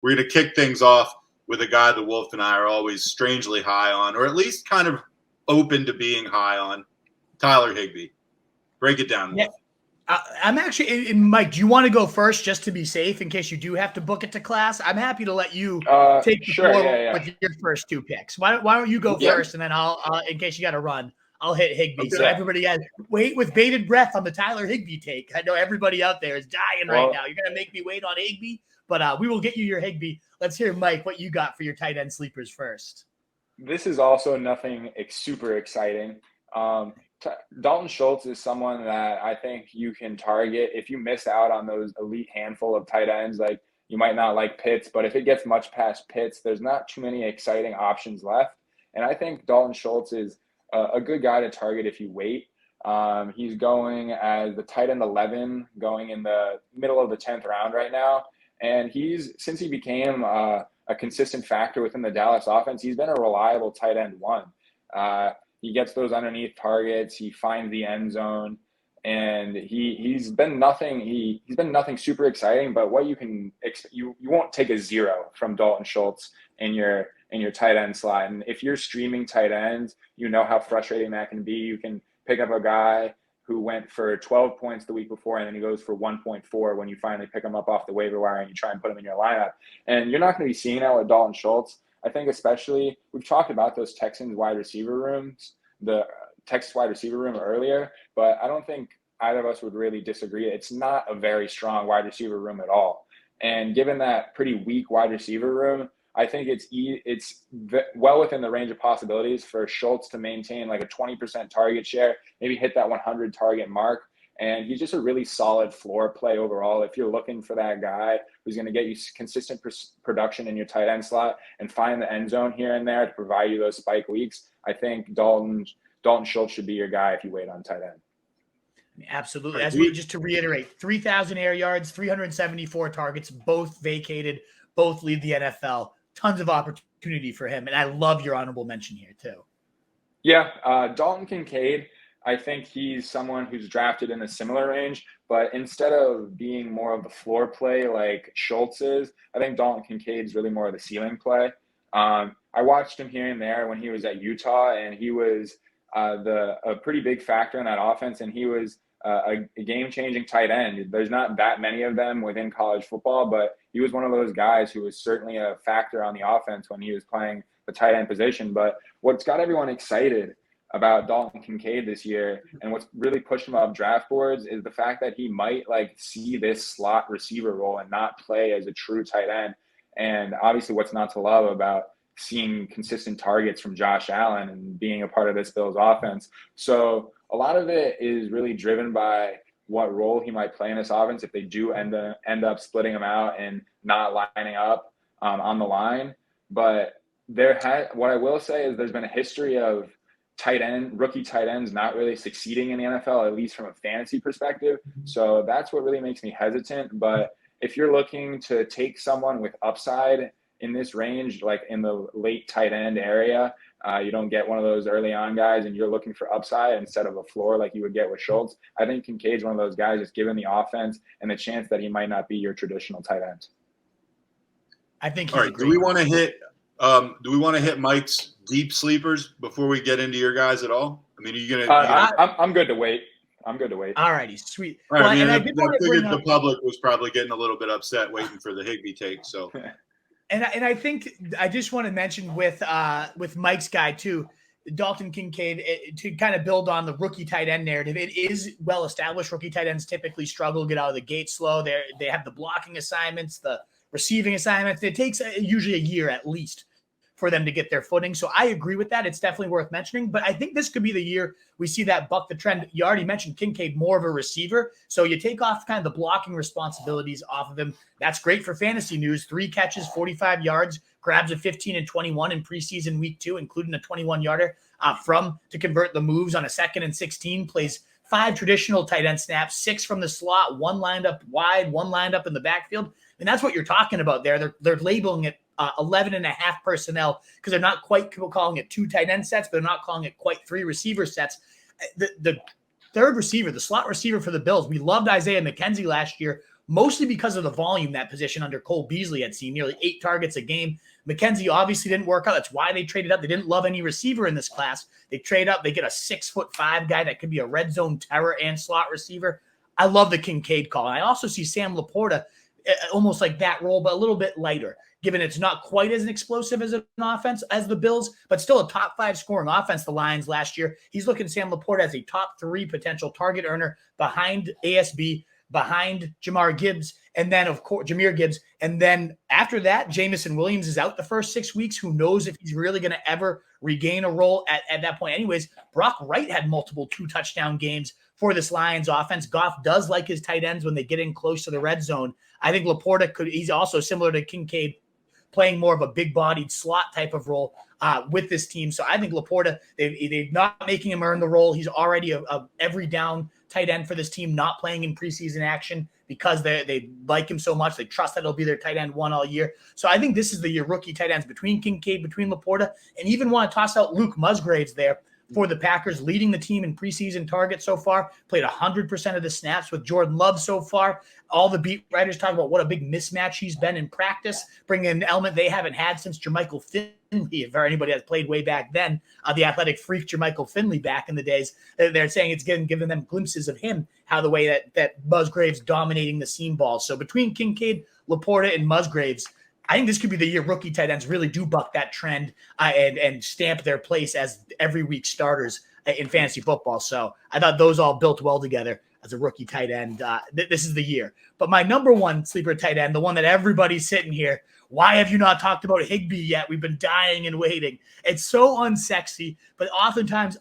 we're going to kick things off with a guy the Wolf and I are always strangely high on, or at least kind of open to being high on, Tyler Higbee. Break it down, Wolf. I'm actually, Mike, do you want to go first just to be safe in case you do have to book it to class? I'm happy to let you take the floor with your first two picks. Why don't you go first, and then I'll in case you got to run, I'll hit Higbee. Okay. So everybody wait with bated breath on the Tyler Higbee take. I know everybody out there is dying right now. You're going to make me wait on Higbee, but we will get you your Higbee. Let's hear, Mike, what you got for your tight end sleepers first. This is also nothing super exciting. Dalton Schultz is someone that I think you can target if you miss out on those elite handful of tight ends. Like, you might not like Pitts, but if it gets much past Pitts, there's not too many exciting options left. And I think Dalton Schultz is a good guy to target if you wait. He's going as the tight end 11, going in the middle of the 10th round right now. And since he became a consistent factor within the Dallas offense, he's been a reliable tight end 1. He gets those underneath targets. He finds the end zone, and he's been nothing. He's been nothing super exciting. But what you won't take a 0 from Dalton Schultz in your tight end slot. And if you're streaming tight ends, you know how frustrating that can be. You can pick up a guy who went for 12 points the week before, and then he goes for 1.4 when you finally pick him up off the waiver wire and you try and put him in your lineup. And you're not going to be seeing that with Dalton Schultz. I think especially, we've talked about those Texans wide receiver rooms, the Texas wide receiver room earlier, but I don't think either of us would really disagree. It's not a very strong wide receiver room at all. And given that pretty weak wide receiver room, I think it's well within the range of possibilities for Schultz to maintain like a 20% target share, maybe hit that 100 target mark. And he's just a really solid floor play overall. If you're looking for that guy who's going to get you consistent production in your tight end slot and find the end zone here and there to provide you those spike weeks, I think Dalton Schultz should be your guy if you wait on tight end. Absolutely. Just to reiterate, 3,000 air yards, 374 targets, both vacated, both lead the NFL. Tons of opportunity for him. And I love your honorable mention here too. Yeah. Dalton Kincaid, I think he's someone who's drafted in a similar range, but instead of being more of the floor play like Schultz is, I think Dalton Kincaid is really more of the ceiling play. I watched him here and there when he was at Utah, and he was a pretty big factor in that offense, and he was a game-changing tight end. There's not that many of them within college football, but he was one of those guys who was certainly a factor on the offense when he was playing the tight end position. But what's got everyone excited about Dalton Kincaid this year, and what's really pushed him up draft boards, is the fact that he might see this slot receiver role and not play as a true tight end. And obviously, what's not to love about seeing consistent targets from Josh Allen and being a part of this Bills offense? So a lot of it is really driven by what role he might play in this offense if they do end up splitting him out and not lining up on the line. But what I will say is there's been a history of rookie tight ends not really succeeding in the NFL, at least from a fantasy perspective. So that's what really makes me hesitant. But if you're looking to take someone with upside in this range, like in the late tight end area, you don't get one of those early on guys, and you're looking for upside instead of a floor like you would get with Schultz, I think Kincaid's one of those guys, just given the offense and the chance that he might not be your traditional tight end. I think. All right. Do we want to hit Mike's deep sleepers before we get into your guys at all? I mean, are you gonna? I'm good to wait. All righty, sweet. All right, I figured the public was probably getting a little bit upset waiting for the Higbee take. So, and I think I just want to mention with Mike's guy too, Dalton Kincaid, to kind of build on the rookie tight end narrative. It is well established. Rookie tight ends typically struggle, get out of the gate slow. They have the blocking assignments, the receiving assignments. It takes usually a year at least for them to get their footing. So I agree with that. It's definitely worth mentioning, but I think this could be the year we see that buck the trend. You already mentioned Kincaid, more of a receiver. So you take off kind of the blocking responsibilities off of him. That's great for fantasy news. 3 catches, 45 yards, grabs of 15 and 21 in preseason week 2, including a 21-yarder to convert the moves on a 2nd and 16, plays 5 traditional tight end snaps, 6 from the slot, 1 lined up wide, 1 lined up in the backfield. And that's what you're talking about there. They're labeling it 11 and a half personnel because they're not quite calling it 2 tight end sets, but they're not calling it quite 3 receiver sets. The third receiver, the slot receiver for the Bills, we loved Isaiah McKenzie last year. mostly because of the volume that position under Cole Beasley had seen, nearly 8 targets a game. McKenzie obviously didn't work out. That's why they traded up. They didn't love any receiver in this class. They trade up. They get a 6'5" guy that could be a red zone terror and slot receiver. I love the Kincaid call. And I also see Sam LaPorta almost like that role, but a little bit lighter, given it's not quite as explosive as an offense as the Bills, but still a top 5 scoring offense, the Lions last year. He's looking at Sam LaPorta as a top 3 potential target earner behind ASB, behind Jahmyr Gibbs, and then, of course, Jahmyr Gibbs. And then after that, Jamison Williams is out the first 6 weeks. Who knows if he's really going to ever regain a role at that point. Anyways, Brock Wright had multiple 2-touchdown games for this Lions offense. Goff does like his tight ends when they get in close to the red zone. I think LaPorta he's also similar to Kincaid, playing more of a big-bodied slot type of role with this team. So I think LaPorta, they're not making him earn the role. He's already a every down tight end for this team, not playing in preseason action because they like him so much. They trust that he'll be their tight end 1 all year. So I think this is your rookie tight ends between Kincaid, between LaPorta, and even want to toss out Luke Musgraves there for the Packers, leading the team in preseason targets so far, played 100% of the snaps with Jordan Love so far. All the beat writers talk about what a big mismatch he's been in practice, bringing an element they haven't had since Jermichael Finley, if anybody has played way back then, the athletic freak Jermichael Finley back in the days. They're saying it's giving them glimpses of him, how the way that Musgraves dominating the seam ball. So between Kincaid, LaPorta, and Musgraves, I think this could be the year rookie tight ends really do buck that trend and stamp their place as every week starters in fantasy football. So I thought those all built well together as a rookie tight end. This is the year. But my number 1 sleeper tight end, the one that everybody's sitting here, why have you not talked about Higbee yet? We've been dying and waiting. It's so unsexy, but oftentimes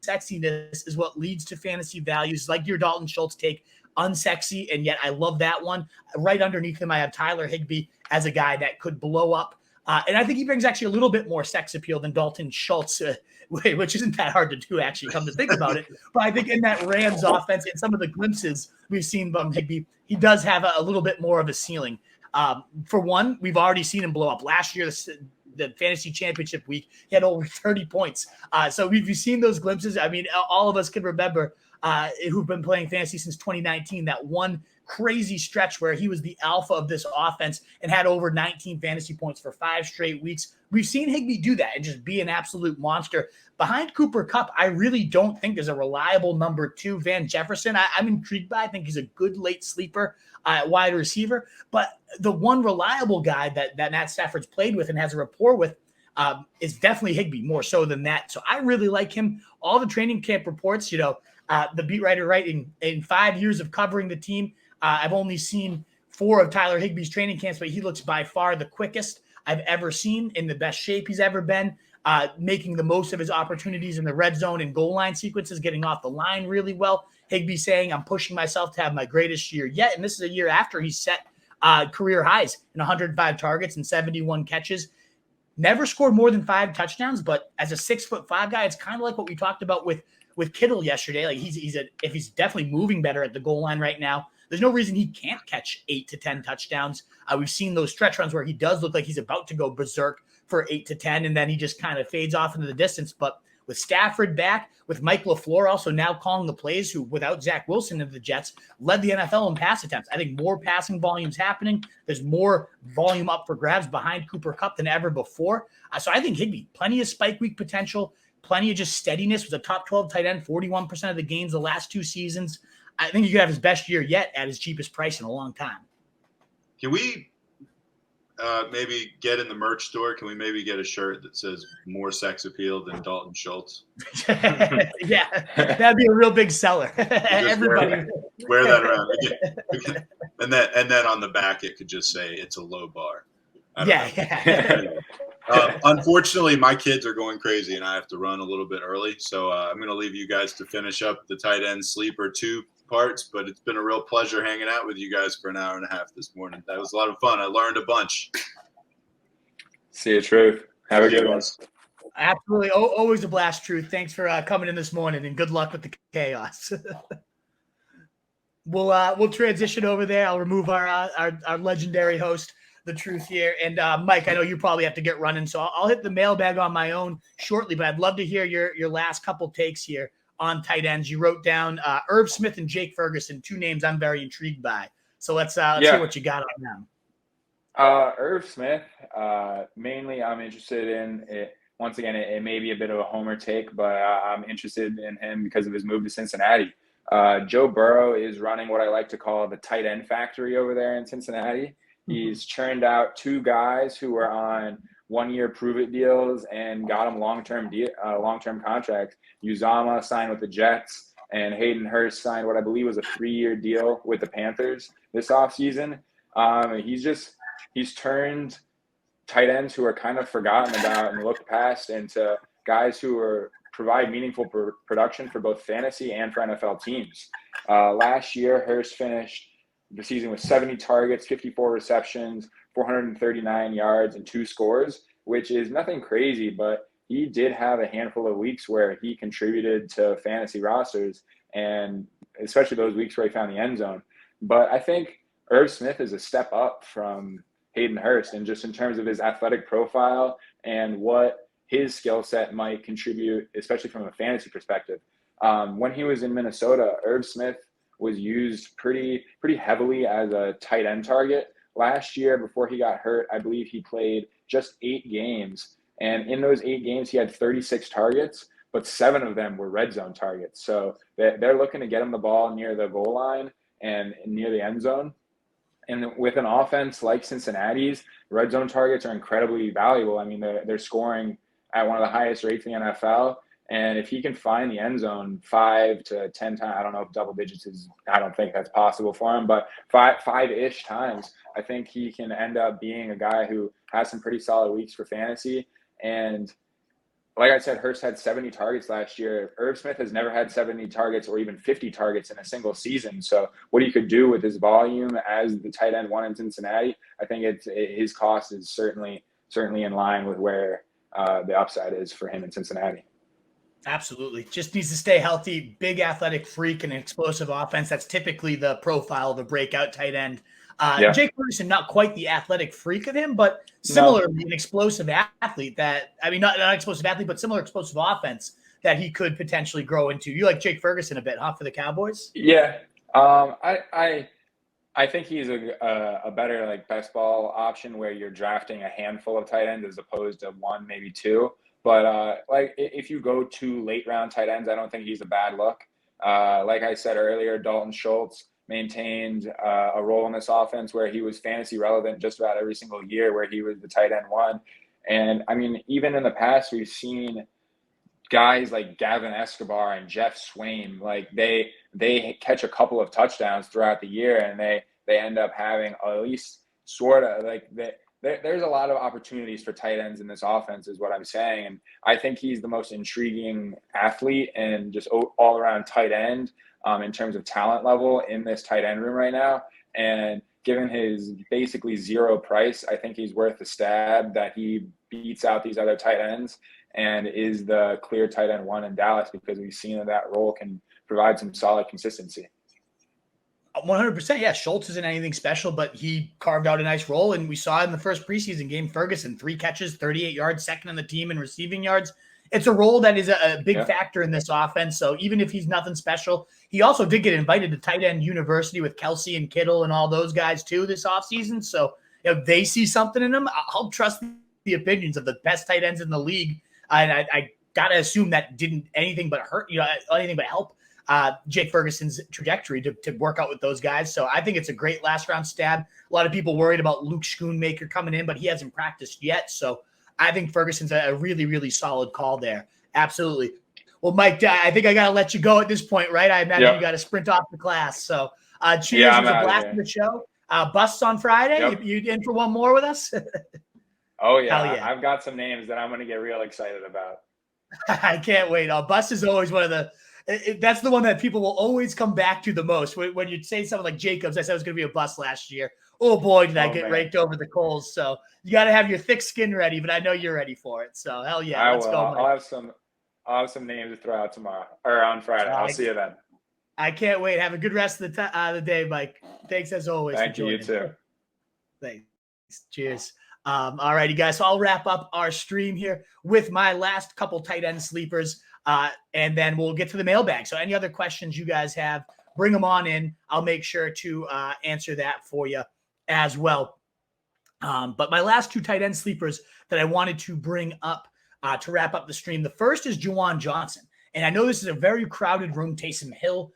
unsexiness is what leads to fantasy values, like your Dalton Schultz take. Unsexy, and yet I love that one. Right underneath him, I have Tyler Higbee as a guy that could blow up. And I think he brings actually a little bit more sex appeal than Dalton Schultz, which isn't that hard to do, actually, come to think about it. But I think in that Rams offense and some of the glimpses we've seen from Higbee, he does have a little bit more of a ceiling. For one, we've already seen him blow up. Last year, the fantasy championship week, he had over 30 points. So we've seen those glimpses. I mean, all of us can remember who've been playing fantasy since 2019, that one crazy stretch where he was the alpha of this offense and had over 19 fantasy points for 5 straight weeks. We've seen Higbee do that and just be an absolute monster. Behind Cooper Kupp, I really don't think there's a reliable number 2. Van Jefferson, I'm intrigued by. I think he's a good late sleeper wide receiver. But the one reliable guy that Matt Stafford's played with and has a rapport with is definitely Higbee, more so than that. So I really like him. All the training camp reports, the beat writer writing in 5 years of covering the team, I've only seen 4 of Tyler Higbee's training camps, but he looks by far the quickest I've ever seen, in the best shape he's ever been, making the most of his opportunities in the red zone and goal line sequences, getting off the line really well. Higbee saying, I'm pushing myself to have my greatest year yet. And this is a year after he set career highs in 105 targets and 71 catches. Never scored more than 5 touchdowns, but as a 6'5" guy, it's kind of like what we talked about with Kittle yesterday. Like if he's definitely moving better at the goal line right now, there's no reason he can't catch 8 to 10 touchdowns. We've seen those stretch runs where he does look like he's about to go berserk for 8 to 10, and then he just kind of fades off into the distance. But with Stafford back, with Mike LaFleur also now calling the plays, who without Zach Wilson of the Jets led the NFL in pass attempts. I think more passing volume's happening. There's more volume up for grabs behind Cooper Kupp than ever before. So I think Higbee, plenty of spike week potential, plenty of just steadiness. Was a top 12 tight end, 41% of the gains the last 2 seasons. I think he could have his best year yet at his cheapest price in a long time. Can we maybe get in the merch store? Can we maybe get a shirt that says more sex appeal than Dalton Schultz? Yeah, that'd be a real big seller. Everybody wear that around. And then on the back it could just say it's a low bar. Yeah. Unfortunately, my kids are going crazy and I have to run a little bit early. So I'm going to leave you guys to finish up the tight end sleeper 2 parts, but it's been a real pleasure hanging out with you guys for an hour and a half this morning. That was a lot of fun. I learned a bunch. See you, Truth. Have a good one. Absolutely. Always a blast, Truth. Thanks for coming in this morning, and good luck with the chaos. We'll transition over there. I'll remove our legendary host, the Truth, here. And Mike, I know you probably have to get running, so I'll hit the mailbag on my own shortly, but I'd love to hear your last couple takes here on tight ends. You wrote down Irv Smith and Jake Ferguson, 2 names I'm very intrigued by So let's hear what you got on them. Irv Smith, mainly I'm interested in it. Once again, it may be a bit of a homer take, but I'm interested in him because of his move to Cincinnati. Joe Burrow is running what I like to call the tight end factory over there in Cincinnati. He's churned out 2 guys who were on 1-year prove-it deals and got him long-term contracts. Uzama signed with the Jets, and Hayden Hurst signed what I believe was a 3-year deal with the Panthers this offseason. He's turned tight ends who are kind of forgotten about and looked past into guys who provide meaningful production for both fantasy and for NFL teams. Last year, Hurst finished the season with 70 targets, 54 receptions, 439 yards, and 2 scores, which is nothing crazy, but he did have a handful of weeks where he contributed to fantasy rosters, and especially those weeks where he found the end zone. But I think Irv Smith is a step up from Hayden Hurst, and just in terms of his athletic profile and what his skill set might contribute, especially from a fantasy perspective. When he was in Minnesota, Irv Smith was used pretty heavily as a tight end target. Last year, before he got hurt, I believe he played just 8 games. And in those 8 games, he had 36 targets, but 7 of them were red zone targets. So they're looking to get him the ball near the goal line and near the end zone. And with an offense like Cincinnati's, red zone targets are incredibly valuable. I mean, they're scoring at one of the highest rates in the NFL. And if he can find the end zone 5 to 10 times, I don't know if double digits I don't think that's possible for him, but five-ish times, I think he can end up being a guy who has some pretty solid weeks for fantasy. And like I said, Hurst had 70 targets last year. Irv Smith has never had 70 targets or even 50 targets in a single season. So what he could do with his volume as the tight end 1 in Cincinnati, I think his cost is certainly in line with where the upside is for him in Cincinnati. Absolutely. Just needs to stay healthy, big athletic freak and an explosive offense. That's typically the profile of a breakout tight end. Jake Ferguson, not quite the athletic freak of him, but similarly an explosive athlete not explosive athlete, but similar explosive offense that he could potentially grow into. You like Jake Ferguson a bit, huh, for the Cowboys? Yeah. I think he's a better like best ball option where you're drafting a handful of tight ends as opposed to 1, maybe 2. But like if you go 2 late round tight ends, I don't think he's a bad look. Like I said earlier, Dalton Schultz maintained a role in this offense where he was fantasy relevant just about every single year, where he was the tight end 1. And I mean, even in the past, we've seen guys like Gavin Escobar and Jeff Swain, like they catch a couple of touchdowns throughout the year, and they end up having at least sort of like there's a lot of opportunities for tight ends in this offense is what I'm saying. And I think he's the most intriguing athlete and just all around tight end in terms of talent level in this tight end room right now. And given his basically 0 price, I think he's worth the stab that he beats out these other tight ends and is the clear tight end 1 in Dallas, because we've seen that role can provide some solid consistency. 100%. Yeah. Schultz isn't anything special, but he carved out a nice role. And we saw in the first preseason game, Ferguson, 3 catches, 38 yards, second on the team in receiving yards. It's a role that is a big factor in this offense. So even if he's nothing special, he also did get invited to tight end university with Kelsey and Kittle and all those guys too this offseason. So if they see something in him, I'll trust the opinions of the best tight ends in the league. And I got to assume that didn't anything but hurt, anything but help Jake Ferguson's trajectory to work out with those guys. So I think it's a great last round stab. A lot of people worried about Luke Schoonmaker coming in, but he hasn't practiced yet. So I think Ferguson's a really, really solid call there. Absolutely. Well, Mike, I think I got to let you go at this point, right? I imagine you got to sprint off the class. So cheers. It was a blast of the show. Busts on Friday. Yep. You in for one more with us? Oh, yeah. I've got some names that I'm going to get real excited about. I can't wait. Bust is always one of that's the one that people will always come back to the most. When you say something like Jacobs, I said it was going to be a bust last year. Oh, boy, did I get raked over the coals. So you got to have your thick skin ready, but I know you're ready for it. So, hell yeah. Let's go, Mike. I'll have some names to throw out tomorrow or on Friday. I'll see you then. I can't wait. Have a good rest of the day, Mike. Thanks as always. Thank you. You too. Thanks. Cheers. All righty, guys. So I'll wrap up our stream here with my last couple tight end sleepers, and then we'll get to the mailbag. So any other questions you guys have, bring them on in. I'll make sure to answer that for you as well. But my last 2 tight end sleepers that I wanted to bring up to wrap up the stream. The first is Juwan Johnson. And I know this is a very crowded room. Taysom Hill,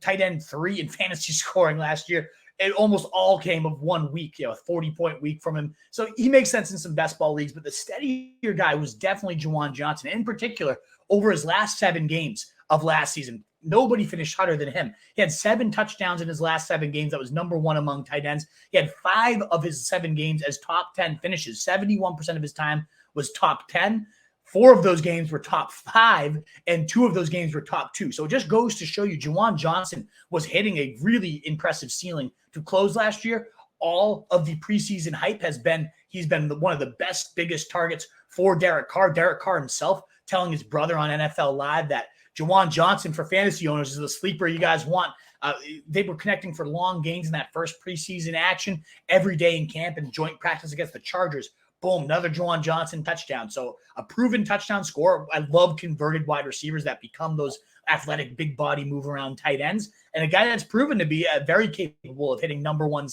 tight end 3 in fantasy scoring last year. It almost all came of 1 week, a 40-point week from him. So he makes sense in some best ball leagues, but the steadier guy was definitely Juwan Johnson. In particular, over his last 7 games of last season, nobody finished hotter than him. He had 7 touchdowns in his last 7 games. That was number 1 among tight ends. He had 5 of his 7 games as top 10 finishes. 71% of his time was top 10. 4 of those games were top 5, and 2 of those games were top 2. So it just goes to show you Juwan Johnson was hitting a really impressive ceiling to close last year. All of the preseason hype he's been one of the best, biggest targets for Derek Carr. Derek Carr himself telling his brother on NFL Live that Juwan Johnson for fantasy owners is the sleeper you guys want. They were connecting for long gains in that first preseason action every day in camp and joint practice against the Chargers. Boom, another Juwan Johnson touchdown. So a proven touchdown scorer. I love converted wide receivers that become those athletic, big body, move around tight ends. And a guy that's proven to be very capable of hitting number 1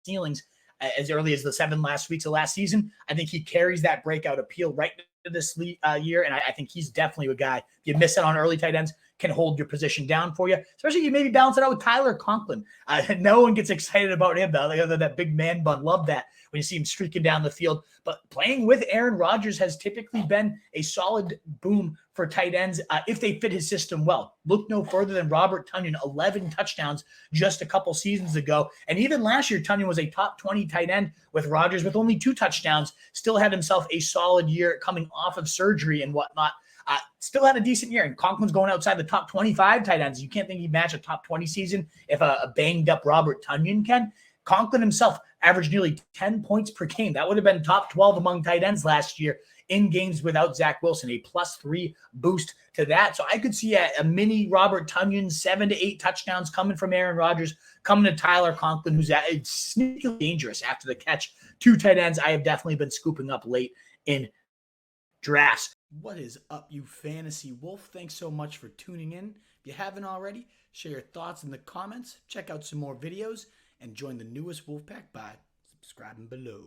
ceilings as early as the 7 last weeks of last season. I think he carries that breakout appeal right to this year. And I think he's definitely a guy, if you miss out on early tight ends, can hold your position down for you. Especially you maybe balance it out with Tyler Conklin. No one gets excited about him, though. That big man bun. Love that when you see him streaking down the field. But playing with Aaron Rodgers has typically been a solid boom for tight ends if they fit his system well. Look no further than Robert Tonyan, 11 touchdowns just a couple seasons ago. And even last year, Tonyan was a top 20 tight end with Rodgers with only 2 touchdowns. Still had himself a solid year coming off of surgery and whatnot. Still had a decent year. And Conklin's going outside the top 25 tight ends. You can't think he'd match a top 20 season if a banged up Robert Tonyan can. Conklin himself averaged nearly 10 points per game. That would have been top 12 among tight ends last year in games without Zach Wilson, a +3 boost to that. So I could see a mini Robert Tonyan, 7 to 8 touchdowns coming from Aaron Rodgers, coming to Tyler Conklin, who's sneakily dangerous after the catch. 2 tight ends I have definitely been scooping up late in drafts. What is up, you fantasy wolf? Thanks so much for tuning in. If you haven't already, share your thoughts in the comments, check out some more videos, and join the newest Wolfpack by subscribing below.